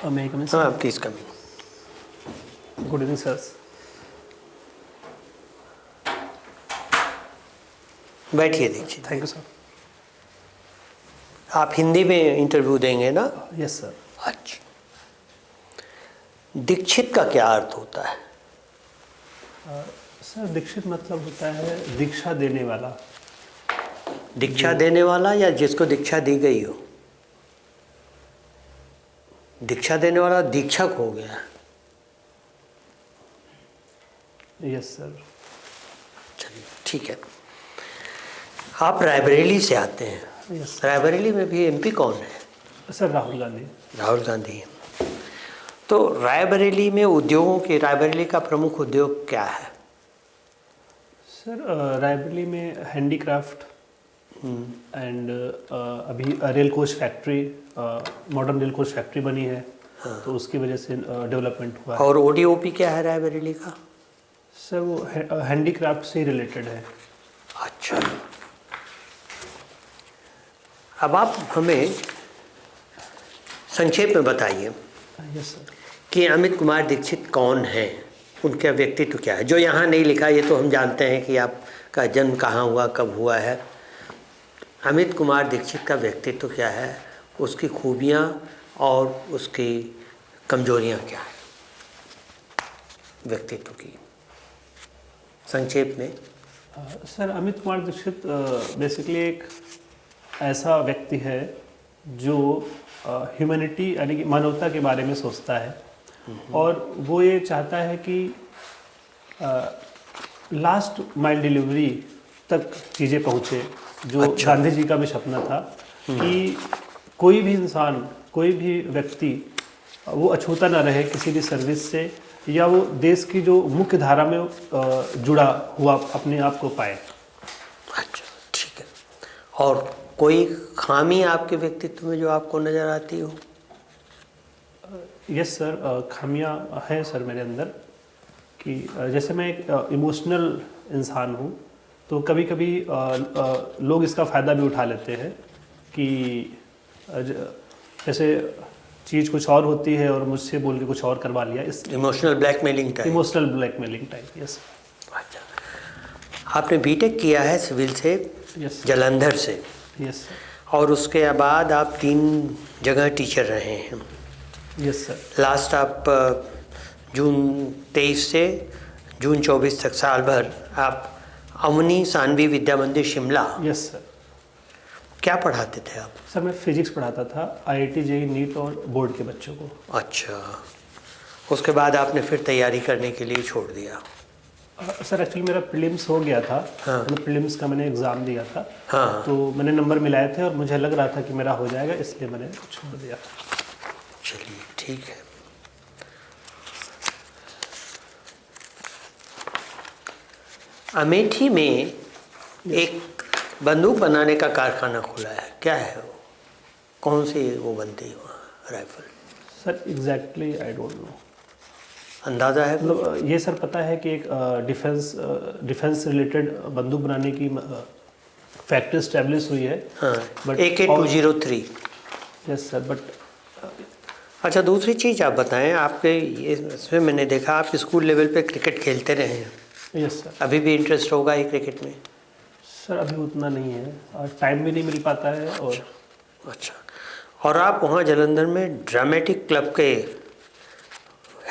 May I come in, हाँ sir? Please come Good evening, sirs. बैठिए Dixit. Thank you, sir. आप हिंदी में interview देंगे ना? Yes, sir. अच्छा, दीक्षित का क्या अर्थ होता है? सर दीक्षित मतलब होता है दीक्षा देने वाला। दीक्षा देने वाला या जिसको दीक्षा दी गई हो? दीक्षा देने वाला दीक्षक हो गया। Yes sir. चलिए ठीक है। आप रायबरेली से आते हैं। यस रायबरेली में भी एमपी कौन है? सर, राहुल गांधी। राहुल गांधी है। तो रायबरेली में उद्योगों के, रायबरेली का प्रमुख उद्योग क्या है? सर रायबरेली में हैंडीक्राफ्ट एंड अभी rail coach factory, modern rail coach factory बनी है। हाँ। तो उसकी वजह से डेवलपमेंट हुआ है। और ओडीओपी क्या है रायबरेली का? सर वो हैंडीक्राफ्ट से रिलेटेड है। अच्छा, अब आप हमें संक्षेप में बताइए यस सर। कि अमित कुमार दीक्षित कौन है, उनका व्यक्तित्व क्या है? जो यहाँ नहीं लिखा, ये तो हम जानते हैं कि आपका जन्म कहाँ हुआ, कब हुआ है। अमित कुमार दीक्षित का व्यक्तित्व क्या है, उसकी खूबियाँ और उसकी कमजोरियाँ क्या है व्यक्तित्व की, संक्षेप में? सर अमित कुमार दीक्षित बेसिकली एक ऐसा व्यक्ति है जो ह्यूमैनिटी यानी कि मानवता के बारे में सोचता है और वो ये चाहता है कि लास्ट माइल डिलीवरी तक चीज़ें पहुँचे, जो अच्छा। गांधी जी का भी सपना था कि कोई भी इंसान, कोई भी व्यक्ति वो अछूता ना रहे किसी भी सर्विस से, या वो देश की जो मुख्य धारा में जुड़ा हुआ अपने आप को पाए। अच्छा ठीक है। और कोई खामी आपके व्यक्तित्व में जो आपको नज़र आती हो? यस सर, खामियां हैं सर मेरे अंदर कि जैसे मैं एक इमोशनल इंसान हूँ, तो कभी कभी लोग इसका फ़ायदा भी उठा लेते हैं कि जैसे चीज़ कुछ और होती है और मुझसे बोल के कुछ और करवा लिया। इस emotional blackmailing type? Emotional blackmailing type, yes. अच्छा, आपने बीटेक किया है सिविल से? यस जालंधर से? यस और उसके बाद आप 3 जगह टीचर रहे हैं। Yes sir. लास्ट आप जून 23 से जून 24 तक, साल भर आप अवनी सानवी विद्या मंदिर शिमला। Yes sir. क्या पढ़ाते थे आप? सर मैं फिजिक्स पढ़ाता था IIT JEE नीट और बोर्ड के बच्चों को। अच्छा, उसके बाद आपने फिर तैयारी करने के लिए छोड़ दिया? सर एक्चुअली मेरा प्रीलिम्स हो गया था। हाँ। मैंने प्रीलिम्स का मैंने एग्ज़ाम दिया था। हाँ। तो मैंने नंबर मिलाए थे और मुझे लग रहा था कि मेरा हो जाएगा, इसलिए मैंने छोड़ दिया। चलिए ठीक है। अमेठी में एक बंदूक बनाने का कारखाना खुला है, क्या है वो? कौन सी वो बनती है वहाँ rifle? Sir exactly I don't know. अंदाज़ा है? मतलब ये सर पता है कि एक डिफेंस रिलेटेड बंदूक बनाने की फैक्ट्री स्टैब्लिश हुई है। हाँ, but AK-203। Yes sir, but अच्छा, दूसरी चीज़ आप बताएं, आपके इसमें मैंने देखा आप स्कूल लेवल पे क्रिकेट खेलते रहे हैं। Yes sir. अभी भी इंटरेस्ट होगा ये क्रिकेट में? सर अभी उतना नहीं है और टाइम भी नहीं मिल पाता है। और अच्छा, और आप वहाँ जालंधर में ड्रामेटिक क्लब के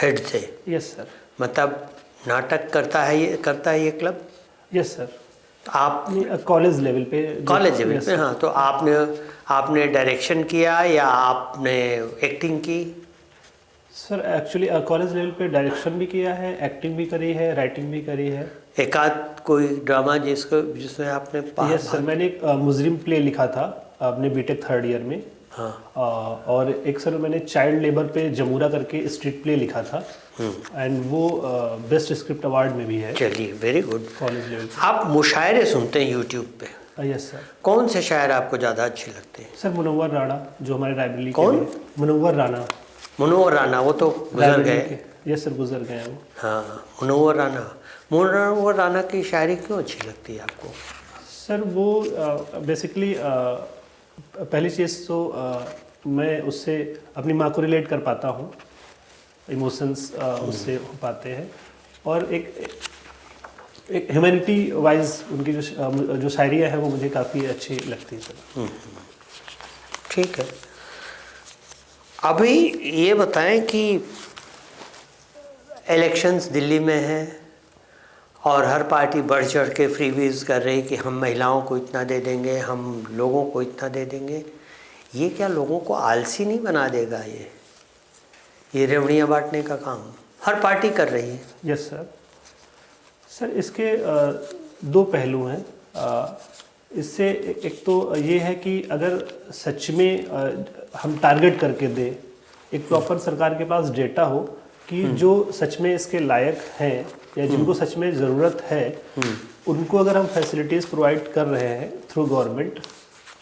हेड थे? Yes sir. मतलब नाटक करता है ये क्लब? Yes sir. आप कॉलेज लेवल पे? कॉलेज लेवल Yes, पे, sir. हाँ। तो आपने डायरेक्शन किया या आपने एक्टिंग की? सर एक्चुअली कॉलेज लेवल पे डायरेक्शन भी किया है, एक्टिंग भी करी है, राइटिंग भी करी है। एक आध कोई ड्रामा जिसमें आपने यस सर, मैंने एक मुजरिम प्ले लिखा था अपने बीटेक 3rd ईयर में। हाँ। और एक सर मैंने चाइल्ड लेबर पे जमूरा करके स्ट्रीट प्ले लिखा था एंड वो बेस्ट स्क्रिप्ट अवार्ड में भी है। चलिए, वेरी गुड। कॉलेज लेवल आप मुशायरे सुनते हैं यूट्यूब पे? Yes sir. कौन से शायर आपको ज़्यादा अच्छे लगते हैं? सर मुनव्वर राणा, जो हमारे रायबरेली के कौन? भी हैं। मुनव्वर राणा। मुनव्वर राणा, वो तो गुजर गए। यस सर, गुजर गए हैं वो। हाँ, मुनव्वर राणा की शायरी क्यों अच्छी लगती है आपको? सर वो बेसिकली पहली चीज़ तो मैं उससे अपनी माँ को रिलेट कर पाता हूँ, इमोशंस उससे हो पाते हैं, और एक ह्यूमैनिटी वाइज उनकी जो शायरियाँ हैं वो मुझे काफ़ी अच्छी लगती है सर। ठीक है, अभी ये बताएं कि इलेक्शंस दिल्ली में है और हर पार्टी बढ़ चढ़ के फ्रीबीज कर रही कि हम महिलाओं को इतना दे देंगे, हम लोगों को इतना दे देंगे। ये क्या लोगों को आलसी नहीं बना देगा? ये रेवड़ियाँ बांटने का काम हर पार्टी कर रही है। Yes sir. सर इसके दो पहलू हैं। इससे एक तो ये है कि अगर सच में हम टारगेट करके दें, एक प्रॉपर सरकार के पास डेटा हो कि जो सच में इसके लायक हैं या जिनको सच में ज़रूरत है, उनको अगर हम फैसिलिटीज़ प्रोवाइड कर रहे हैं थ्रू गवर्नमेंट,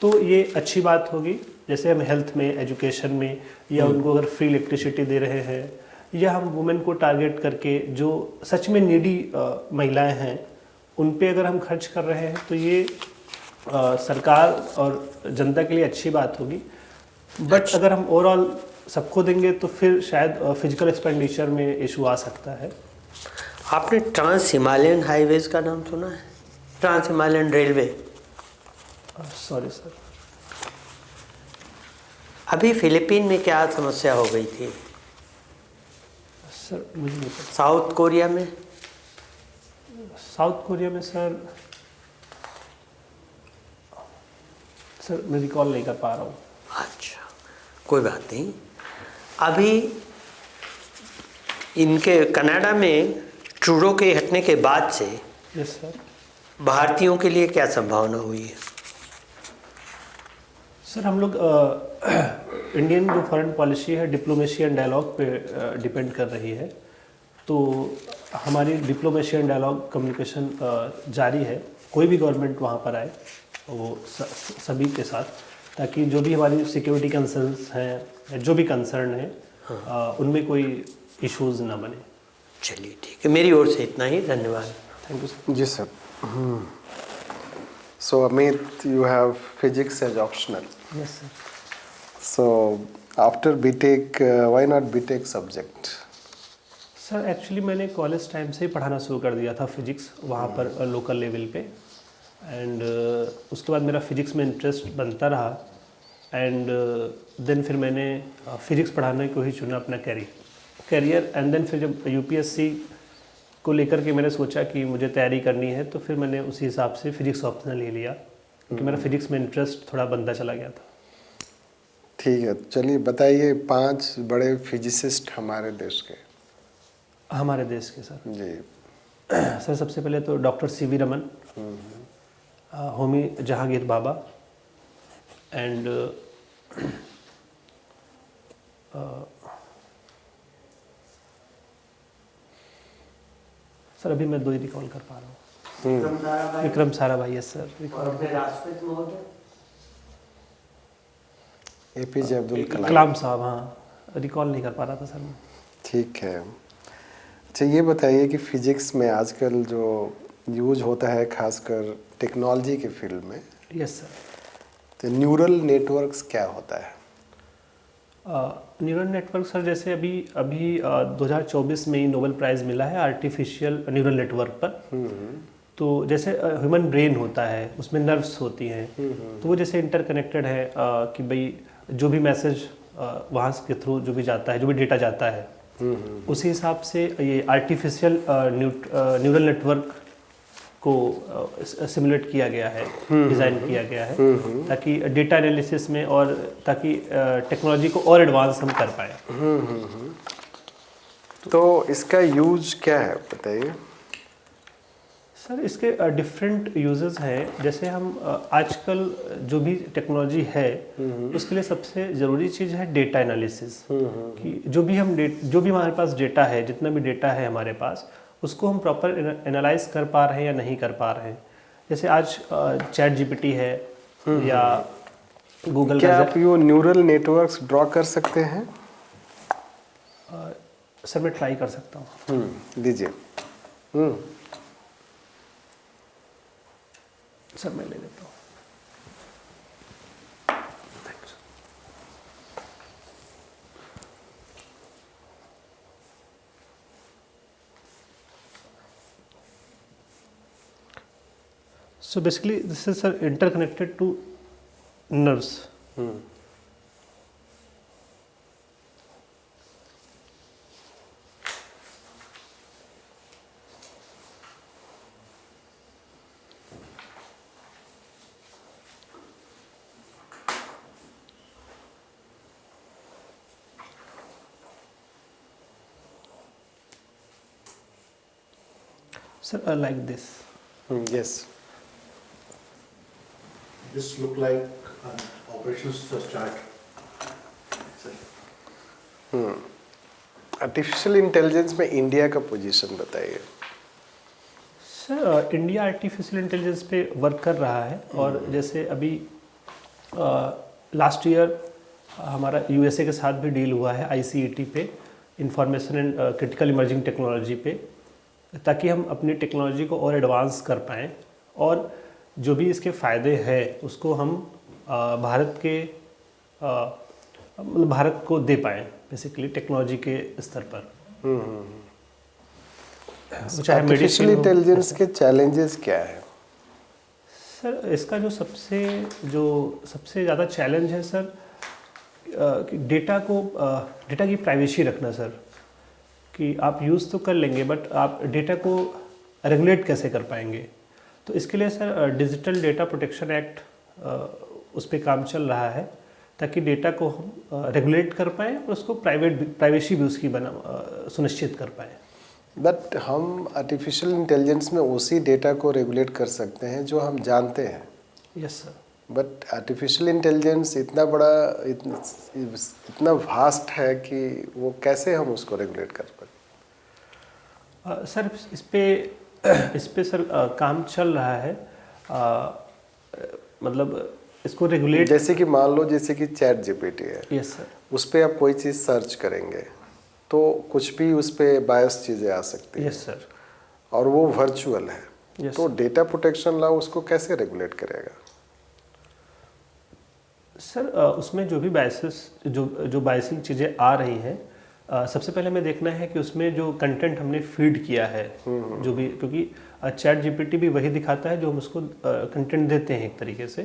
तो ये अच्छी बात होगी। जैसे हम हेल्थ में, एजुकेशन में, या उनको अगर फ्री इलेक्ट्रिसिटी दे रहे हैं, या हम वुमेन को टारगेट करके जो सच में नीडी महिलाएं हैं उन पे अगर हम खर्च कर रहे हैं, तो ये सरकार और जनता के लिए अच्छी बात होगी। बट अगर हम ओवरऑल सबको देंगे तो फिर शायद फिजिकल एक्सपेंडिचर में इशू आ सकता है। आपने ट्रांस हिमालयन हाईवेज का नाम सुना है? Trans Himalayan railway. Sorry sir. अभी फिलीपीन में क्या समस्या हो गई थी? सर मुझे नहीं पता। साउथ कोरिया में? साउथ कोरिया में सर मैं रिकॉल नहीं कर पा रहा हूँ। अच्छा, कोई बात नहीं। अभी इनके कनाडा में ट्रूडो के हटने के बाद से यस सर, भारतीयों के लिए क्या संभावना हुई है? सर हम लोग इंडियन जो फॉरेन पॉलिसी है डिप्लोमेसी एंड डायलॉग पे डिपेंड कर रही है। तो हमारी डिप्लोमेसी एंड डायलॉग कम्युनिकेशन जारी है। कोई भी गवर्नमेंट वहाँ पर आए वो सभी के साथ, ताकि जो भी हमारी सिक्योरिटी कंसर्न्स हैं, जो भी कंसर्न है, उनमें कोई इश्यूज ना बने। चलिए ठीक है, मेरी ओर से इतना ही। धन्यवाद। Thank you sir. जी sir. So Amit, you have physics as optional. Yes sir. So after BTech, why not BTech subject? Sir actually मैंने कॉलेज टाइम से ही पढ़ाना शुरू कर दिया था फिजिक्स वहाँ पर लोकल लेवल पे, एंड उसके बाद मेरा फिजिक्स में इंटरेस्ट बनता रहा, एंड देन फिर मैंने फिजिक्स पढ़ाने को ही चुना अपना कैरियर। एंड देन फिर जब यूपीएससी को लेकर के मैंने सोचा कि मुझे तैयारी करनी है, तो फिर मैंने उसी हिसाब से फिजिक्स ऑप्शनल ले लिया, क्योंकि मेरा फिजिक्स में इंटरेस्ट थोड़ा बनता चला गया था। ठीक है, चलिए बताइए 5 बड़े फिजिसिस्ट हमारे देश के। हमारे देश के सर? जी सर सबसे पहले तो doctor CV Raman, Homi Jehangir Bhabha, and sir अभी मैं 2 ही रिकॉल कर पा रहा हूँ। विक्रम साराभाई। Yes sir. राष्ट्रपति महोदय एपीजे अब्दुल कलाम। कलाम साहब, हाँ रिकॉल नहीं कर पा रहा था सर मैं। ठीक है, अच्छा ये बताइए कि फिजिक्स में आजकल जो यूज होता है खासकर टेक्नोलॉजी के फील्ड में, यस सर, तो न्यूरल नेटवर्क्स क्या होता है? न्यूरल नेटवर्क सर जैसे अभी 2024 में ही नोबेल प्राइज़ मिला है आर्टिफिशियल न्यूरल नेटवर्क पर। तो जैसे ह्यूमन ब्रेन होता है, उसमें नर्व्स होती हैं, तो वो जैसे इंटरकनेक्टेड है कि भाई जो भी मैसेज वहाँ के थ्रू जो भी जाता है, जो भी डेटा जाता है, उसी हिसाब से ये आर्टिफिशियल न्यूरल नेटवर्क को सिमुलेट किया गया है, डिज़ाइन किया गया है, ताकि डेटा एनालिसिस में और ताकि टेक्नोलॉजी को और एडवांस हम कर पाए। तो इसका यूज क्या है बताइए? सर इसके डिफरेंट यूजेस हैं। जैसे हम आजकल जो भी टेक्नोलॉजी है उसके लिए सबसे ज़रूरी चीज़ है डेटा एनालिसिस, कि जो भी हमारे पास डेटा है, जितना भी डेटा है हमारे पास, उसको हम प्रॉपर एनालाइज कर पा रहे हैं या नहीं कर पा रहे हैं। जैसे आज चैट जीपीटी है या गूगल क्या आप ये न्यूरल नेटवर्क्स ड्रॉ कर सकते हैं? सर मैं ट्राई कर सकता हूँ। दीजिए। सर मैं ले लेता हूँ। So basically, this is interconnected to nerves. Sir, like this. Yes. This look like an operations chart. Artificial intelligence में इंडिया का पोजीशन बताइए। सर इंडिया आर्टिफिशियल इंटेलिजेंस पे वर्क कर रहा है और जैसे अभी लास्ट ईयर हमारा यूएसए के साथ भी डील हुआ है आईसीईटी पे, information and critical emerging technology पे, ताकि हम अपनी टेक्नोलॉजी को और एडवांस कर पाएँ और जो भी इसके फ़ायदे हैं उसको हम भारत के मतलब भारत को दे पाएँ बेसिकली टेक्नोलॉजी के स्तर पर। चाहे आर्टिफिशियल इंटेलिजेंस के चैलेंजेस क्या है? सर इसका जो सबसे ज़्यादा चैलेंज है सर कि डेटा की प्राइवेसी रखना सर, कि आप यूज़ तो कर लेंगे बट आप डेटा को रेगुलेट कैसे कर पाएंगे। तो इसके लिए sir digital data protection act उस पर काम चल रहा है ताकि डेटा को हम रेगुलेट कर पाएँ और उसको प्राइवेसी भी उसकी सुनिश्चित कर पाएँ। बट हम आर्टिफिशियल इंटेलिजेंस में उसी डेटा को रेगुलेट कर सकते हैं जो हम जानते हैं। Yes sir. But artificial intelligence इतना बड़ा इतना वास्ट है कि वो कैसे हम उसको रेगुलेट कर पाए? सर इस पे सर काम चल रहा है, मतलब इसको रेगुलेट। जैसे कि मान लो जैसे कि चैट जीपीटी है। Yes sir. उस पर आप कोई चीज़ सर्च करेंगे तो कुछ भी उस पर बायस चीज़ें आ सकती है। Yes sir. और वो वर्चुअल है। Yes, तो डेटा प्रोटेक्शन लॉ उसको कैसे रेगुलेट करेगा? सर उसमें जो भी बायसेस जो बायसिंग चीज़ें आ रही हैं, सबसे पहले हमें देखना है कि उसमें जो कंटेंट हमने फीड किया है जो भी, क्योंकि चैट जीपीटी भी वही दिखाता है जो हम उसको कंटेंट देते हैं एक तरीके से।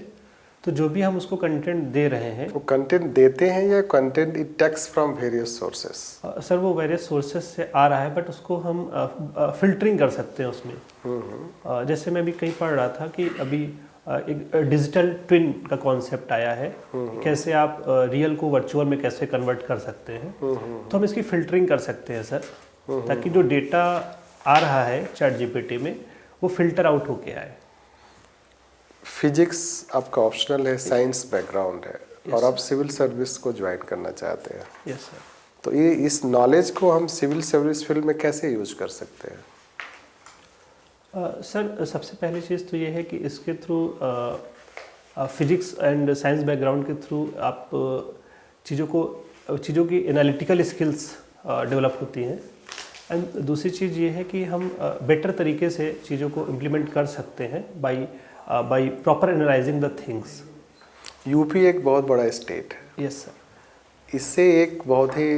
तो जो भी हम उसको कंटेंट दे रहे हैं, वो कंटेंट देते हैं या content it takes from various sources? Sir वो वेरियस सोर्सेस से आ रहा है बट उसको हम फिल्टरिंग कर सकते हैं उसमें। जैसे मैं भी कहीं पढ़ रहा था कि अभी एक डिजिटल ट्विन का कॉन्सेप्ट आया है, कैसे आप रियल को वर्चुअल में कैसे कन्वर्ट कर सकते हैं। तो हम इसकी फिल्टरिंग कर सकते हैं सर, ताकि जो डेटा आ रहा है चैट जीपीटी में वो फिल्टर आउट होके आए। फिजिक्स आपका ऑप्शनल है, साइंस बैकग्राउंड है और आप सिविल सर्विस को ज्वाइन करना चाहते हैं। Yes sir. तो ये इस नॉलेज को हम सिविल सर्विस फील्ड में कैसे यूज कर सकते हैं? सर सबसे पहली चीज़ तो ये है कि इसके through physics and science background के थ्रू आप चीज़ों की एनालिटिकल स्किल्स डेवलप होती हैं। एंड दूसरी चीज़ ये है कि हम बेटर तरीके से चीज़ों को इम्प्लीमेंट कर सकते हैं by proper analysing the things. UP एक बहुत बड़ा स्टेट है। Yes sir. इससे एक बहुत ही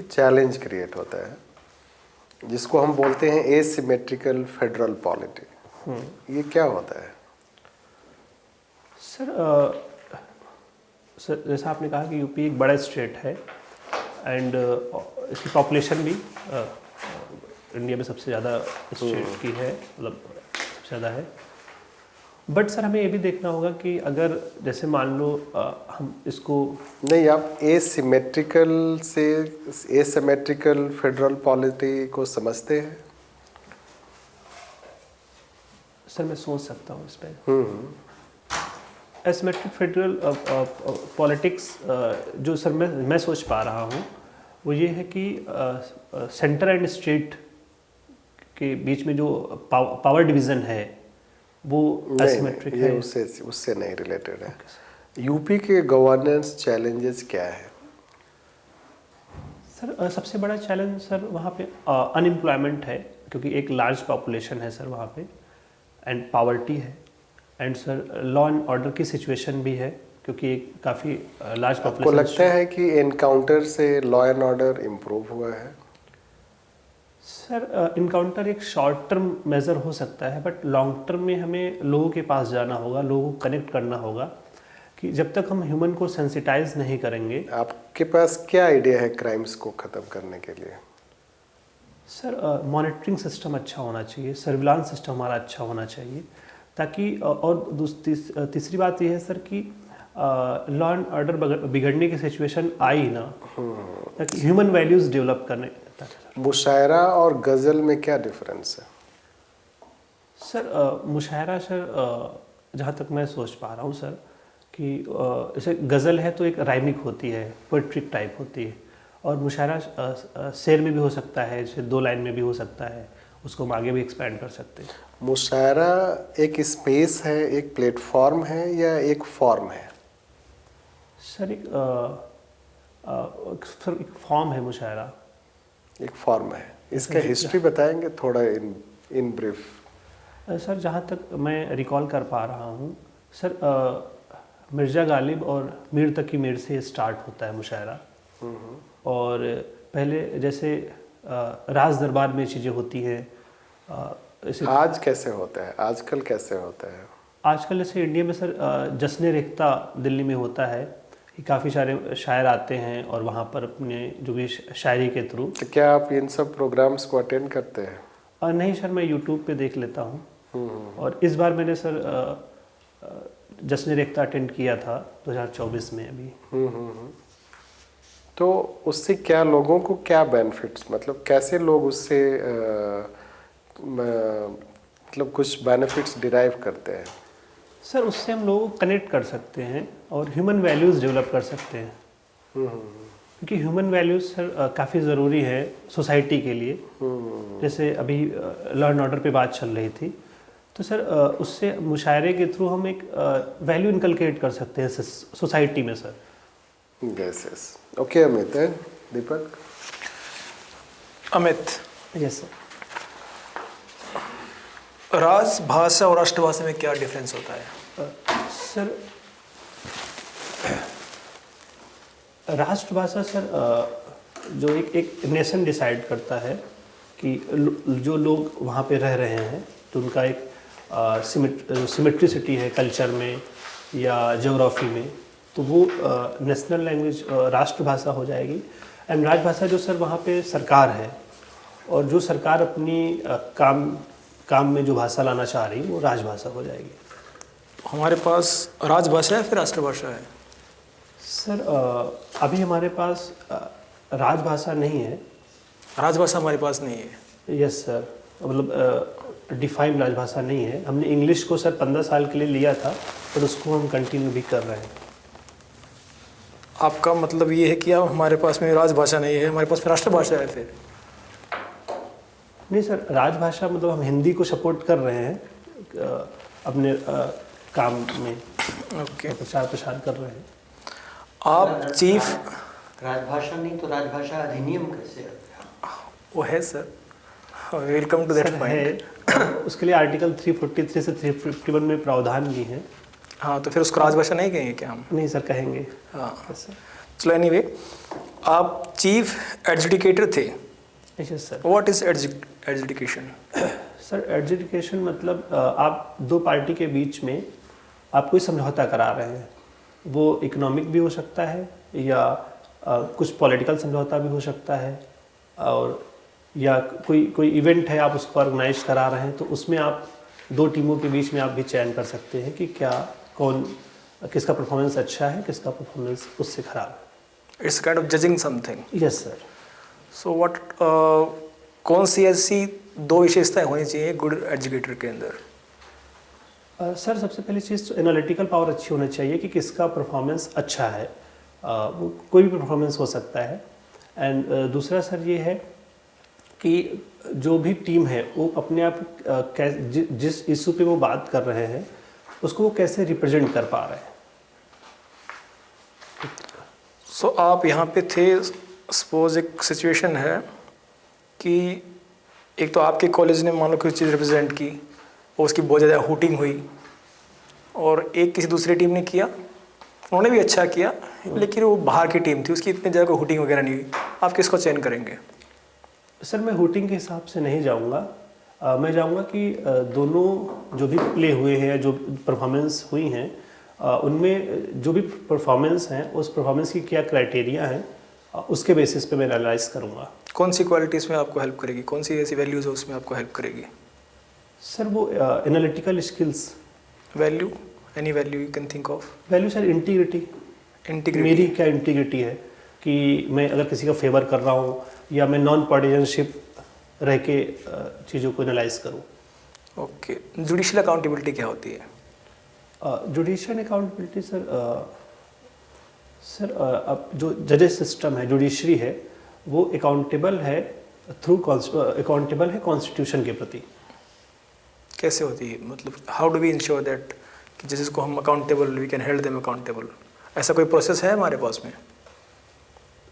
चैलेंज क्रिएट होता है जिसको हम बोलते हैं एसिमेट्रिकल फेडरल पॉलिटी। ये क्या होता है? सर जैसा आपने कहा कि यूपी एक बड़ा स्टेट है एंड इसकी पॉपुलेशन भी इंडिया में सबसे ज़्यादा स्टेट की है, मतलब सबसे ज़्यादा है। बट सर हमें ये भी देखना होगा कि अगर जैसे मान लो हम इसको नहीं, आप एसिमेट्रिकल से एसिमेट्रिकल फेडरल पॉलिटी को समझते हैं? सर मैं सोच सकता हूँ इस पर। एसिमेट्रिक फेडरल पॉलिटिक्स जो सर मैं सोच पा रहा हूँ वो ये है कि सेंटर एंड स्टेट के बीच में जो पावर डिवीज़न है वो एसिमेट्रिक है। उससे नहीं रिलेटेड है। यूपी के गवर्नेंस चैलेंजेस क्या है? सर सबसे बड़ा चैलेंज सर वहाँ पे अनएम्प्लॉयमेंट है, क्योंकि एक लार्ज पॉपुलेशन है सर वहाँ पे, एंड पॉवर्टी है, and sir law and order की सिचुएशन भी है, क्योंकि एक काफ़ी लार्ज पॉपुलेशन। आपको लगता है कि एनकाउंटर से लॉ एंड ऑर्डर इम्प्रूव हुआ है? सर इनकाउंटर एक शॉर्ट टर्म मेज़र हो सकता है, बट लॉन्ग टर्म में हमें लोगों के पास जाना होगा, लोगों को कनेक्ट करना होगा। कि जब तक हम ह्यूमन को सेंसिटाइज नहीं करेंगे। आपके पास क्या आइडिया है क्राइम्स को ख़त्म करने के लिए? सर मॉनिटरिंग सिस्टम अच्छा होना चाहिए, सर्विलांस सिस्टम हमारा अच्छा होना चाहिए, ताकि और तीसरी बात यह है सर कि लॉ एंड ऑर्डर बिगड़ने की सिचुएशन आई ना, ताकि ह्यूमन वैल्यूज़ डेवलप करने। मुशायरा और गज़ल में क्या डिफरेंस है? सर मुशायरा सर जहाँ तक मैं सोच पा रहा हूँ सर कि जैसे गज़ल है तो एक राइमिक होती है, पोइट्रिक टाइप होती है, और मुशायरा शेर में भी हो सकता है, जैसे 2 लाइन में भी हो सकता है, उसको हम आगे भी एक्सपैंड कर सकते हैं। मुशायरा एक स्पेस है, एक प्लेटफॉर्म है या एक फॉर्म है? सर एक फॉर्म है मुशायरा। एक फॉर्म है। इसका हिस्ट्री बताएंगे थोड़ा इन ब्रीफ? सर जहाँ तक मैं रिकॉल कर पा रहा हूँ सर, मिर्ज़ा गालिब और मीर तकी मीर से स्टार्ट होता है मुशायरा। और पहले जैसे राज दरबार में चीज़ें होती हैं। आज कैसे होता है, आजकल कैसे होता है? आजकल जैसे इंडिया में सर जश्न रेख्ता दिल्ली में होता है कि काफ़ी सारे शायर आते हैं और वहाँ पर अपने जो भी शायरी के थ्रू। तो क्या आप इन सब प्रोग्राम्स को अटेंड करते हैं? नहीं सर, मैं यूट्यूब पे देख लेता हूँ। और इस बार मैंने सर जश्न रेख्ता अटेंड किया था 2024 में अभी। तो उससे क्या लोगों को क्या बेनिफिट्स, मतलब कैसे लोग उससे मतलब कुछ बेनिफिट्स डिराइव करते हैं? सर उससे हम लोगों को कनेक्ट कर सकते हैं और ह्यूमन वैल्यूज़ डेवलप कर सकते हैं। क्योंकि ह्यूमन वैल्यूज़ सर काफ़ी ज़रूरी है सोसाइटी के लिए। जैसे अभी लॉ एंड ऑर्डर पे बात चल रही थी, तो सर उससे मुशायरे के थ्रू हम एक वैल्यू इनकलकेट कर सकते हैं सोसाइटी में sir. Yes okay Amit. Deepak? Amit, yes sir. राजभाषा और राष्ट्रभाषा में क्या डिफरेंस होता है? सर राष्ट्रभाषा सर जो एक नेशन डिसाइड करता है कि जो लोग वहाँ पे रह रहे हैं तो उनका एक सिमेट्रिसिटी है कल्चर में या ज्योग्राफी में, तो वो नेशनल लैंग्वेज राष्ट्रभाषा हो जाएगी। एंड राजभाषा जो सर वहाँ पे सरकार है, और जो सरकार अपनी काम में जो भाषा लाना चाह रही है वो राजभाषा हो जाएगी। हमारे पास राजभाषा है फिर राष्ट्रभाषा है? सर अभी हमारे पास राजभाषा नहीं है। राजभाषा हमारे पास नहीं है? यस सर, मतलब डिफाइंड राजभाषा नहीं है। हमने इंग्लिश को सर 15 साल के लिए लिया था, पर उसको हम कंटिन्यू भी कर रहे हैं। आपका मतलब ये है कि अब हमारे पास में राजभाषा नहीं है, हमारे पास राष्ट्रभाषा है फिर? नहीं सर, राजभाषा मतलब हम हिंदी को सपोर्ट कर रहे हैं अपने काम में। ओके, प्रचार कर रहे हैं। आप चीफ? राजभाषा नहीं तो राजभाषा अधिनियम कैसे है? वो है sir, welcome to that point. उसके लिए आर्टिकल 343 से 351 में प्रावधान भी है। हाँ, तो फिर उसको राजभाषा नहीं कहेंगे क्या हम? नहीं सर, कहेंगे। हाँ चलो, एनीवे, आप चीफ एडजुडिकेटर थे। Yes sir. What is adjudication? Sir adjudication मतलब आप दो पार्टी के बीच में आप कोई समझौता करा रहे हैं। वो इकोनॉमिक भी हो सकता है या कुछ पॉलिटिकल समझौता भी हो सकता है, और या कोई इवेंट है आप उसको ऑर्गेनाइज करा रहे हैं, तो उसमें आप दो टीमों के बीच में आप भी चयन कर सकते हैं कि किसका परफॉर्मेंस अच्छा है, किसका परफॉर्मेंस उससे खराब है। It's kind of judging something. Yes sir. So what, कौन सी ऐसी दो विशेषताएं होनी चाहिए गुड एजुकेटर के अंदर? सर सबसे पहली चीज़ तो एनालिटिकल पावर अच्छी होनी चाहिए कि किसका परफॉर्मेंस अच्छा है। वो कोई भी परफॉर्मेंस हो सकता है। एंड दूसरा सर ये है कि जो भी टीम है वो अपने आप जिस इशू पे वो बात कर रहे हैं उसको वो कैसे रिप्रेजेंट कर पा रहे हैं। सो आप यहाँ पे थे, सपोज एक सिचुएशन है कि एक तो आपके कॉलेज ने मान लो कोई चीज़ रिप्रेजेंट की और उसकी बहुत ज़्यादा हूटिंग हुई, और एक किसी दूसरी टीम ने किया, उन्होंने भी अच्छा किया, लेकिन वो बाहर की टीम थी, उसकी इतनी ज़्यादा कोई हूटिंग वगैरह नहीं हुई। आप किसको चयन करेंगे? सर मैं हुटिंग के हिसाब से नहीं जाऊंगा। मैं जाऊंगा कि दोनों जो भी प्ले हुए हैं, जो परफॉर्मेंस हुई हैं, उनमें जो भी परफॉर्मेंस हैं उस परफॉर्मेंस की क्या क्राइटेरिया हैं, उसके बेसिस पे मैं एनालाइज करूंगा। कौन सी क्वालिटीज़ में आपको हेल्प करेगी, कौन सी ऐसी वैल्यूज़ है उसमें आपको हेल्प करेगी? सर वो analytical skills. Value, any value you can think of. Value sir integrity. Integrity. मेरी क्या इंटीग्रिटी है कि मैं अगर किसी का फेवर कर रहा हूँ या मैं नॉन पार्टिजनशिप रह के चीज़ों को एनालाइज करूँ। ओके, जुडिशियल अकाउंटेबिलिटी क्या होती है? जुडिशियल अकाउंटेबिलिटी सर अब जो जजेस सिस्टम है, जुडिशरी है, वो अकाउंटेबल है कॉन्स्टिट्यूशन के प्रति। कैसे होती है, मतलब how do we ensure that कि जिसको हम accountable, we can held them accountable? ऐसा कोई प्रोसेस है हमारे पास में?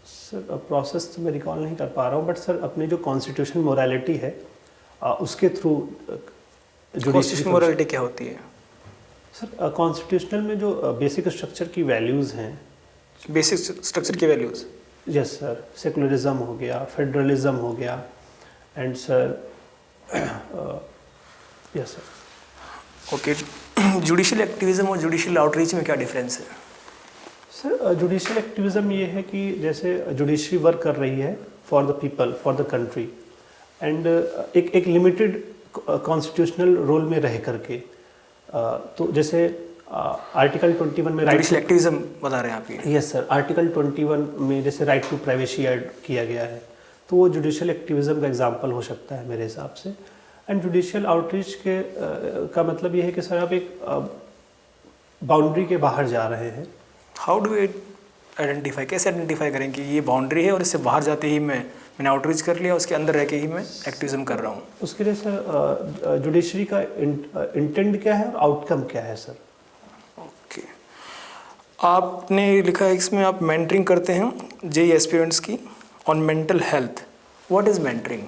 सर प्रोसेस तो मैं रिकॉल नहीं कर पा रहा हूँ, बट सर अपनी जो कॉन्स्टिट्यूशन मोरालिटी है उसके थ्रू कॉन्स्टिट्यूशनल मोरालिटी क्या होती है? सर कॉन्स्टिट्यूशनल में जो बेसिक स्ट्रक्चर की वैल्यूज़ हैं। बेसिक स्ट्रक्चर की वैल्यूज़? यस सर, सेकुलरिज्म हो गया, फेडरलिज्म हो गया, and sir yes sir. Okay, judicial activism और जुडिशियल आउटरीच में क्या डिफरेंस है? सर जुडिशियल एक्टिविज्म ये है कि जैसे जुडिशरी वर्क कर रही है for the people, for the country, and एक लिमिटेड कॉन्स्टिट्यूशनल रोल में रह करके, तो जैसे आर्टिकल 21 में जुडिशियल एक्टिविज्म बता रहे हैं आप ये? यस सर, आर्टिकल 21 में जैसे राइट टू प्राइवेसी ऐड किया गया है, तो वो जुडिशियल एक्टिविज्म का एग्जांपल हो सकता है मेरे हिसाब से। एंड जुडिशियल आउटरीच के का मतलब ये है कि सर आप एक बाउंड्री के बाहर जा रहे हैं। हाउ डू वी आइडेंटिफाई, कैसे आइडेंटिफाई करें कि ये बाउंड्री है और इससे बाहर जाते ही मैंने आउटरीच कर लिया, उसके अंदर रह के ही मैं एक्टिविज्म कर रहा हूँ? उसके लिए सर जुडिशरी का इंटेंट क्या है और आउटकम क्या है सर। ओके, आपने लिखा है इसमें आप मेंटरिंग करते हैं जेई एस्पिरेंट्स की on mental health. What is mentoring?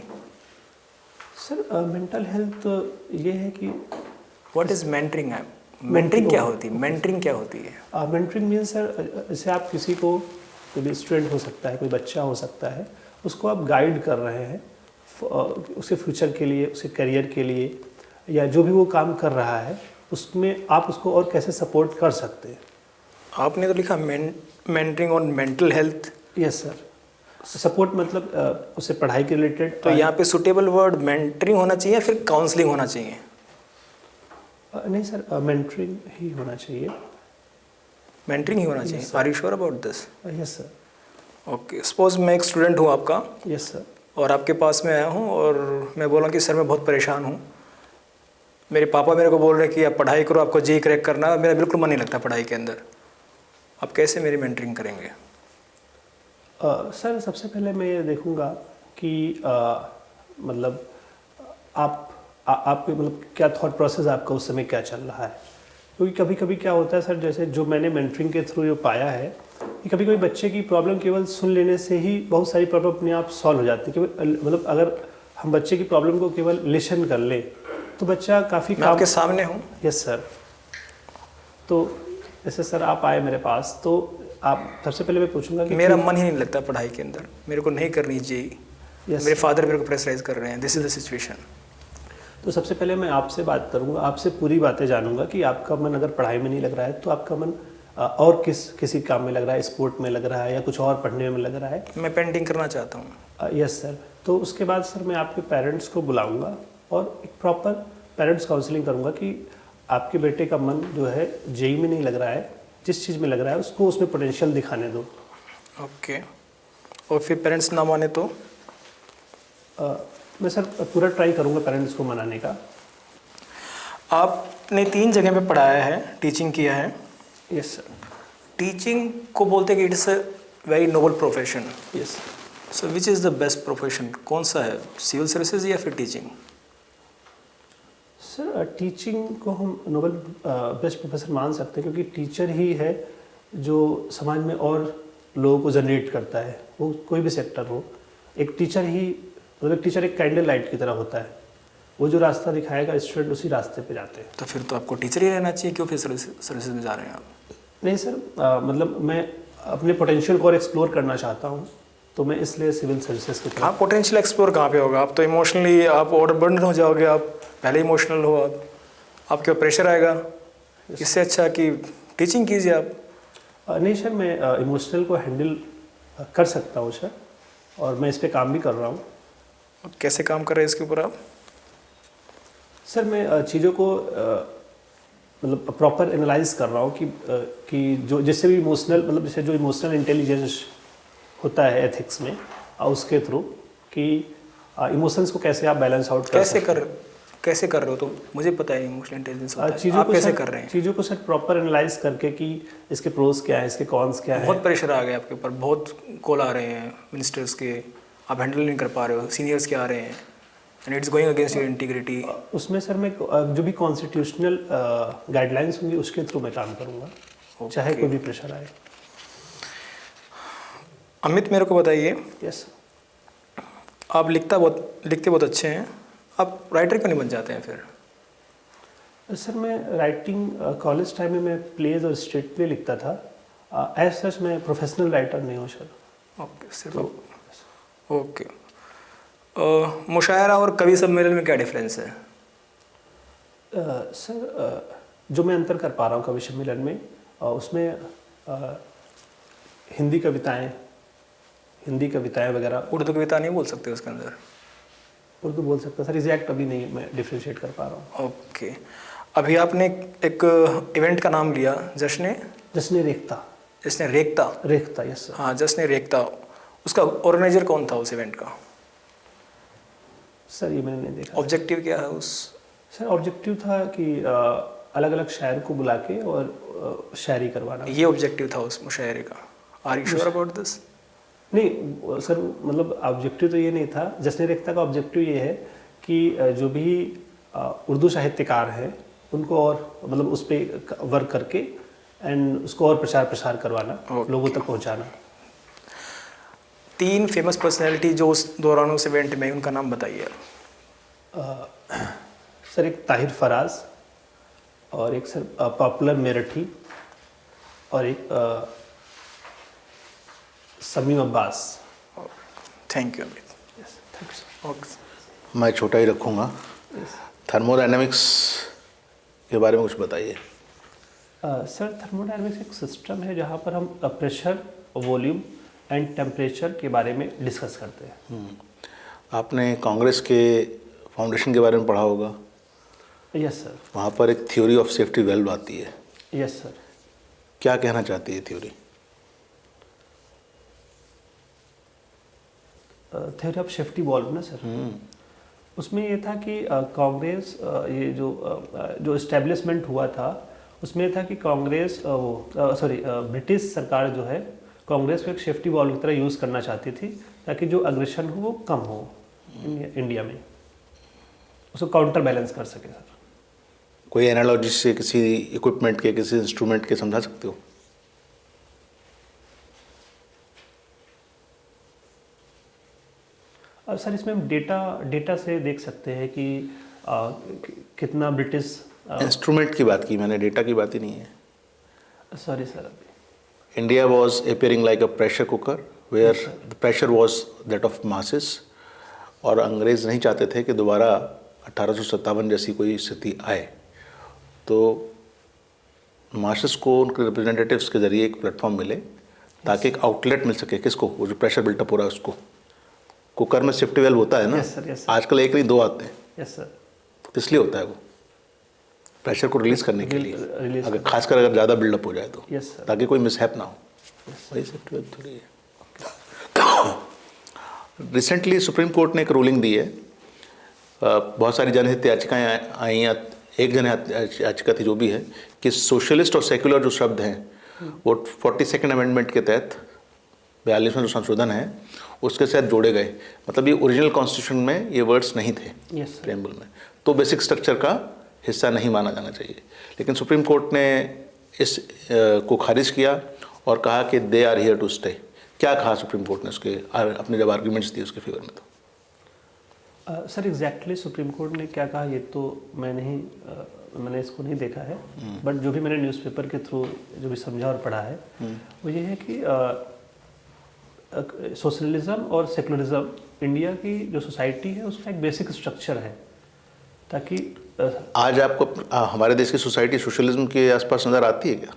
Sir mental health ये है कि व्हाट इज़ मेंटरिंग है? मेंटरिंग क्या होती है? मेंटरिंग क्या होती है? मेंटरिंग मीन्स सर जैसे आप किसी को, कोई भी स्टूडेंट हो सकता है, कोई बच्चा हो सकता है, उसको आप गाइड कर रहे हैं उसके फ्यूचर के लिए, उसके करियर के लिए, या जो भी वो काम कर रहा है उसमें आप उसको और कैसे सपोर्ट कर सकते हैं। आपने तो लिखा mentoring on mental health. Yes sir, support मतलब उससे पढ़ाई के रिलेटेड। तो यहाँ पे सुटेबल वर्ड मेंटरिंग होना चाहिए या फिर काउंसलिंग होना चाहिए? नहीं सर, मेंटरिंग ही होना चाहिए। मेंटरिंग ही होना चाहिए। Are you sure about this? Yes sir. Okay, suppose मैं एक स्टूडेंट हूँ आपका। Yes sir. और आपके पास में आया हूँ और मैं बोला कि सर मैं बहुत परेशान हूँ, मेरे पापा मेरे को बोल रहे हैं कि आप पढ़ाई करो, आपको जेई क्रैक करना है, मेरा बिल्कुल मन नहीं लगता पढ़ाई के अंदर। आप कैसे मेरी मेंटरिंग करेंगे? सर सबसे पहले मैं ये देखूँगा कि मतलब आपके मतलब क्या थॉट प्रोसेस आपका उस समय क्या चल रहा है। क्योंकि कभी कभी क्या होता है सर, जैसे जो मैंने मेंटरिंग के थ्रू जो पाया है कि कभी कभी बच्चे की प्रॉब्लम केवल सुन लेने से ही बहुत सारी प्रॉब्लम अपने आप सॉल्व हो जाती है। मतलब अगर हम बच्चे की प्रॉब्लम को केवल लिसन कर लें तो बच्चा काफ़ी मैं आपके सामने हूँ। Yes sir. तो जैसे सर आप आए मेरे पास, तो आप सबसे पहले मैं पूछूंगा कि मेरा मन ही नहीं लगता पढ़ाई के अंदर, मेरे को नहीं करनी जेई, मेरे फादर मेरे को प्रेशराइज कर रहे हैं, दिस इज द सिचुएशन। तो सबसे पहले मैं आपसे बात करूंगा, आपसे पूरी बातें जानूंगा कि आपका मन अगर पढ़ाई में नहीं लग रहा है तो आपका मन और किसी काम में लग रहा है, स्पोर्ट में लग रहा है या कुछ और पढ़ने में लग रहा है। मैं पेंटिंग करना चाहता हूँ। Yes sir. तो उसके बाद सर मैं आपके पेरेंट्स को बुलाऊंगा और एक प्रॉपर पेरेंट्स काउंसलिंग करूंगा कि आपके बेटे का मन जो है जेई में नहीं लग रहा है, जिस चीज़ में लग रहा है उसको उसमें पोटेंशियल दिखाने दो। ओके। और फिर पेरेंट्स ना माने तो? मैं सर पूरा ट्राई करूंगा पेरेंट्स को मनाने का। आपने 3 जगह पे पढ़ाया है, टीचिंग किया है। Yes sir. टीचिंग को बोलते हैं कि it's a very noble profession. Yes. So which is the best profession? कौन सा है, सिविल सर्विसेज या फिर टीचिंग? सर टीचिंग को हम नोबल बेस्ट प्रोफेशन मान सकते हैं, क्योंकि टीचर ही है जो समाज में और लोगों को जनरेट करता है। वो कोई भी सेक्टर हो, एक टीचर ही, मतलब टीचर एक कैंडल लाइट की तरह होता है। वो जो रास्ता दिखाएगा स्टूडेंट उसी रास्ते पे जाते हैं। तो फिर तो आपको टीचर ही रहना चाहिए, क्यों फिर सर्विसेज में जा रहे हैं आप? नहीं सर, मतलब मैं अपने पोटेंशियल को और एक्सप्लोर करना चाहता हूँ, तो मैं इसलिए सिविल सर्विसेज की हाँ, पोटेंशियल एक्सप्लोर कहाँ पे होगा? आप तो इमोशनली आप ओवरबर्डन हो जाओगे, आप पहले इमोशनल हो, आप आपके ऊपर प्रेशर आएगा। इससे अच्छा कि टीचिंग कीजिए आप। नहीं सर, मैं इमोशनल को हैंडल कर सकता हूँ सर, और मैं इस पे काम भी कर रहा हूँ। कैसे काम कर रहे हैं इसके ऊपर आप? सर मैं चीज़ों को मतलब प्रॉपर एनालाइज कर रहा हूँ कि जो जिससे भी इमोशनल मतलब जैसे जो इमोशनल इंटेलिजेंस होता है एथिक्स में, उसके थ्रू कि इमोशंस को कैसे आप बैलेंस आउट कैसे कर रहे हो? तो मुझे पता है इमोशनल इंटेलिजेंस होता है, आप कैसे कर रहे हैं? चीज़ों को सर प्रॉपर एनालाइज करके कि इसके प्रोज क्या है, इसके कॉन्स क्या है। बहुत प्रेशर आ गया आपके ऊपर, बहुत कॉल आ रहे हैं मिनिस्टर्स के, आप हैंडल नहीं कर पा रहे हो, सीनियर्स के आ रहे हैं, and it's going against your integrity. उसमें सर मैं जो भी कॉन्स्टिट्यूशनल गाइडलाइंस होंगी उसके थ्रू मैं काम करूँगा, चाहे कोई भी प्रेशर आए। अमित, मेरे को बताइए, यस आप लिखते बहुत अच्छे हैं, आप राइटर क्यों नहीं बन जाते हैं फिर? सर मैं राइटिंग कॉलेज टाइम में मैं प्लेज और स्ट्रीट प्ले लिखता था। एज सच मैं प्रोफेशनल राइटर नहीं हूँ सर। ओके, सिर्फ ओके। मुशायरा और कवि सम्मेलन में क्या डिफरेंस है? सर जो मैं अंतर कर पा रहा हूँ कवि सम्मेलन में, उसमें हिंदी कविताएं वगैरह। उर्दू कविता नहीं बोल सकते उसके अंदर? उर्दू बोल सकता सर, एग्जैक्ट अभी नहीं मैं डिफ्रेंशिएट कर पा रहा हूँ। ओके। अभी आपने एक इवेंट का नाम लिया, जश्न रेख्ता। Yes sir. हाँ, जश्न रेख्ता। उसका ऑर्गेनाइजर कौन था उस इवेंट का? सर ये मैंने नहीं देखा। ऑब्जेक्टिव क्या है उस? सर ऑब्जेक्टिव था कि अलग अलग शायर को बुला के और शायरी करवाना। ये ऑब्जेक्टिव था उस मुशायरे का? Are you sure about this? नहीं सर, मतलब ऑब्जेक्टिव तो ये नहीं था। जश्न रेख्ता का ऑब्जेक्टिव ये है कि जो भी उर्दू साहित्यकार हैं उनको और मतलब उस पर वर्क करके एंड उसको और प्रसार करवाना, लोगों तक पहुंचाना। 3 फेमस पर्सनैलिटी जो उस दौरान उस इवेंट में, उनका नाम बताइए। सर एक ताहिर फराज, और एक सर पॉपुलर मेरठी, और एक Sameem Abbas. Thank you Amit. Thank you sir. Okay. मैं छोटा ही रखूँगा। थर्मोडायनेमिक्स के बारे में कुछ बताइए। सर थर्मोडायनेमिक्स एक सिस्टम है जहाँ पर हम प्रेशर, वॉल्यूम एंड टेम्परेचर के बारे में डिस्कस करते हैं। आपने कांग्रेस के फाउंडेशन के बारे में पढ़ा होगा। Yes sir. वहाँ पर एक थ्योरी ऑफ सेफ्टी वेल्व आती है। Yes sir. क्या कहना चाहती है theory? Theory of safety valve ना सर, उसमें ये था कि कांग्रेस ये जो एस्टेब्लिशमेंट हुआ था उसमें था कि कांग्रेस ब्रिटिश सरकार जो है कांग्रेस को एक सेफ्टी वॉल्व की तरह यूज़ करना चाहती थी ताकि जो अग्रेशन हो वो कम हो इंडिया में, उसको काउंटर बैलेंस कर सके सर। कोई एनालॉजी से किसी इक्विपमेंट के, किसी इंस्ट्रूमेंट के समझा सकते हो? सर इसमें हम डेटा से देख सकते हैं कि कितना ब्रिटिश इंस्ट्रूमेंट की बात की मैंने, डेटा की बात ही नहीं है। Sorry sir. India was appearing like a pressure cooker where the pressure was that of masses, और अंग्रेज़ नहीं चाहते थे कि दोबारा 1857 जैसी कोई स्थिति आए। तो मासेस को उनके रिप्रेजेंटेटिव्स के ज़रिए एक प्लेटफॉर्म मिले ताकि एक आउटलेट मिल सके। किसको? वो जो प्रेशर बिल्टअप हो रहा है उसको। कुकर में सेफ्टी वेल्व होता है ना। yes, sir. आजकल एक नहीं 2 आते हैं। Yes sir. तो किस लिए होता है वो? प्रेशर को रिलीज़ करने के लिए, अगर खासकर अगर ज़्यादा बिल्डअप हो जाए तो, yes, sir. ताकि कोई मिसहैप ना हो। वही सेफ्टी वेल्व थोड़ी है। रिसेंटली सुप्रीम कोर्ट ने एक रूलिंग दी है। बहुत सारी जनहित याचिकाएँ आई हैं। एक जनहित याचिका थी जो भी है कि सोशलिस्ट और सेक्युलर जो शब्द हैं वो 42nd अमेंडमेंट के तहत 42वां जो संशोधन है उसके साथ जोड़े गए। मतलब ये ओरिजिनल कॉन्स्टिट्यूशन में ये वर्ड्स नहीं थे प्रेम्बल में, तो बेसिक स्ट्रक्चर का हिस्सा नहीं माना जाना चाहिए। लेकिन सुप्रीम कोर्ट ने इस को खारिज किया और कहा कि they are here to stay. क्या कहा सुप्रीम कोर्ट ने उसके अपने जब आर्ग्यूमेंट्स दिए उसके फेवर में? तो सर एग्जैक्टली सुप्रीम कोर्ट ने क्या कहा ये तो मैंने इसको नहीं देखा है, बट जो भी मैंने न्यूज़पेपर के थ्रू जो भी समझा और पढ़ा है वो ये है कि सोशलिज्म और सेकुलरिज्म इंडिया की जो सोसाइटी है उसका एक बेसिक स्ट्रक्चर है, ताकि आज आपको हमारे देश की सोसाइटी सोशलिज्म के आसपास नज़र आती है क्या?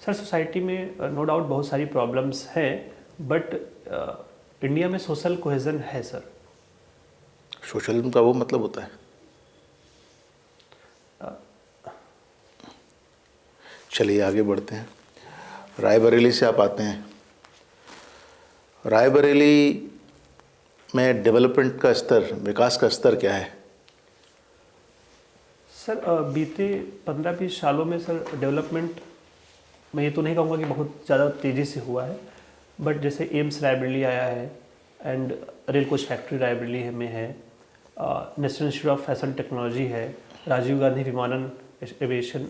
सर सोसाइटी में नो डाउट बहुत सारी प्रॉब्लम्स हैं, बट इंडिया में सोशल कोहेजन है सर। सोशलिज्म का वो मतलब होता है, चलिए आगे बढ़ते हैं। रायबरेली से आप आते हैं। रायबरेली में डेवलपमेंट का स्तर, विकास का स्तर क्या है? सर बीते 15-20 सालों में सर डेवलपमेंट, मैं ये तो नहीं कहूँगा कि बहुत ज़्यादा तेज़ी से हुआ है, बट जैसे एम्स रायबरेली आया है and rail coach factory Raebareli में है, national institute of fashion technology है, राजीव गांधी विमानन एविएशन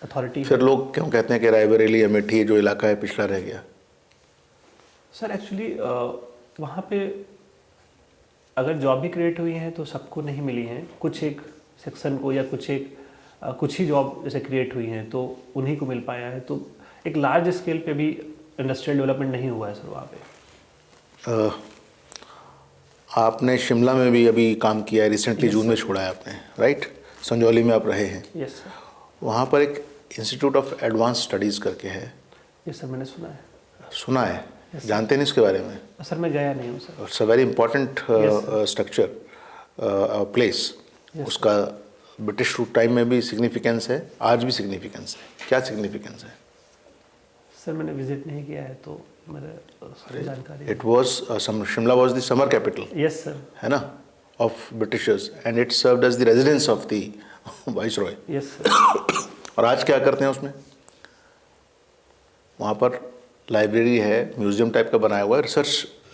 अथॉरिटी। फिर लोग क्यों कहते हैं कि रायबरेली अमेठी जो इलाका है पिछड़ा रह गया? सर एक्चुअली वहाँ पे अगर जॉब भी क्रिएट हुई हैं तो सबको नहीं मिली हैं, कुछ एक सेक्शन को या कुछ ही जॉब जैसे क्रिएट हुई हैं तो उन्हीं को मिल पाया है। तो एक लार्ज स्केल पे भी इंडस्ट्रियल डेवलपमेंट नहीं हुआ है सर वहाँ पे। आपने शिमला में भी अभी काम किया है, रिसेंटली जून में छोड़ा है आपने, राइट? संजौली में आप रहे हैं। Yes sir. वहाँ पर एक इंस्टीट्यूट ऑफ एडवांस स्टडीज़ करके है, यस सर, मैंने सुना है। सुना है? जानते नहीं इसके बारे में? सर मैं गया नहीं हूँ sir. It's a very important structure place. उसका ब्रिटिश रूल टाइम में भी सिग्निफिकेंस है, आज भी सिग्निफिकेंस है। क्या सिग्निफिकेंस है? सर मैंने विजिट नहीं किया है तो मेरे जानकारी। It was Shimla was the summer capital, yes sir. है ना, of Britishers, and it served as the residence of the viceroy. Yes sir. और आज क्या करते हैं उसमें? वहाँ पर लाइब्रेरी है, म्यूजियम टाइप का बनाया हुआ है, रिसर्च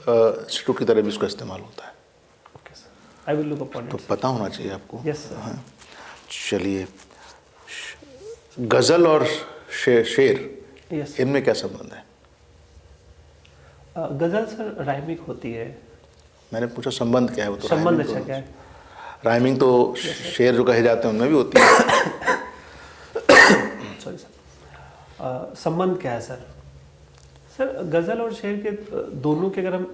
इंस्टीट्यूट की तरह भी उसका इस्तेमाल होता है। Okay sir, I will look upon it. तो पता होना चाहिए आपको। Yes sir. हाँ, चलिए, गज़ल और शेर, यस। इनमें क्या संबंध है? गज़ल सर राइमिंग होती है। मैंने पूछा संबंध क्या है, वो तो संबंध rhyming अच्छा तो- क्या है? राइमिंग तो शेर जो कहे जाते हैं उनमें भी होती है। Sorry sir. संबंध क्या है सर? सर गज़ल और शेर के दोनों के अगर हम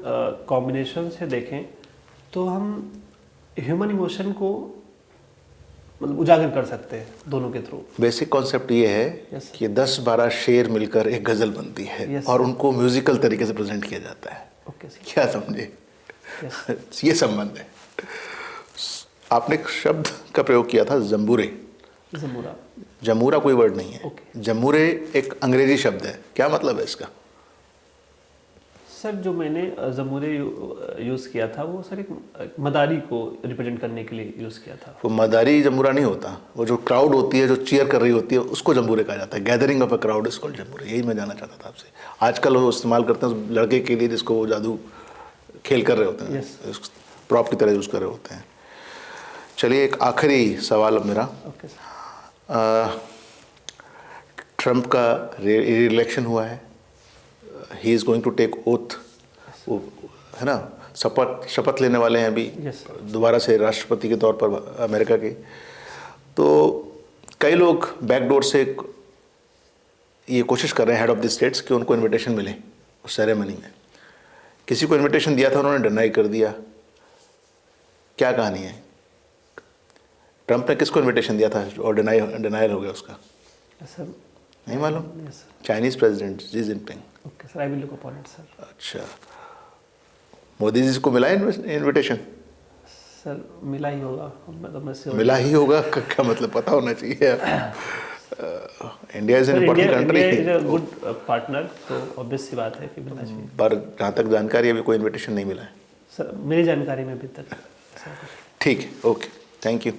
कॉम्बिनेशन से देखें तो हम ह्यूमन इमोशन को मतलब उजागर कर सकते हैं दोनों के थ्रू। बेसिक कॉन्सेप्ट ये है Yes, कि 10-12 शेर मिलकर एक गज़ल बनती है, Yes, और उनको म्यूजिकल तरीके से प्रेजेंट किया जाता है। Okay sir. क्या समझे? यस। ये संबंध है। आपने एक शब्द का प्रयोग किया था, जम्बूरे। जमूरा। जमूरा कोई वर्ड नहीं है। Okay. जमूरे एक अंग्रेजी शब्द है, क्या मतलब है इसका? सर जो मैंने जमूरे यूज़ किया था वो सर एक मदारी को रिप्रेजेंट करने के लिए यूज़ किया था। वो मदारी जमूरा नहीं होता, वो जो क्राउड होती है जो चीयर कर रही होती है उसको जमूरे कहा जाता है। Gathering of a crowd is called जमूरे। यही मैं जानना चाहता था आपसे। आजकल वो इस्तेमाल करते हैं उस लड़के के लिए जिसको वो जादू खेल कर रहे होते हैं, Yes. प्रॉप की तरह यूज़ कर रहे होते हैं। चलिए, एक आखिरी सवाल अब मेरा। Okay sir. ट्रंप का री-इलेक्शन हुआ है, he is going to take oath, वो है ना, शपथ लेने वाले हैं अभी Yes, sir. दोबारा से राष्ट्रपति के तौर पर अमेरिका के। तो कई लोग बैकडोर से ये कोशिश कर रहे हैं, हेड ऑफ द स्टेट्स, कि उनको इनविटेशन मिले उस सेरेमनी में। किसी को इनविटेशन दिया था, उन्होंने डिनाई कर दिया। क्या कहानी है? ट्रंप ने किसको इनविटेशन दिया था और डिनायल हो गया उसका? सर नहीं मालूम? Yes sir. Chinese president Xi Jinping. Okay sir, I will look upon it sir. अच्छा, मोदी जी को मिला इनविटेशन? सर मिला ही होगा, मतलब मैं से मिला ही होगा क्या मतलब? पता होना चाहिए। India is an important country, is a good partner, तो ऑब्वियस सी बात है कि मिलना चाहिए। पर जहाँ तक जानकारी अभी कोई इनविटेशन नहीं मिला है। सर मेरी जानकारी में अभी तक ऐसा कुछ। ठीक है, ओके, थैंक यू।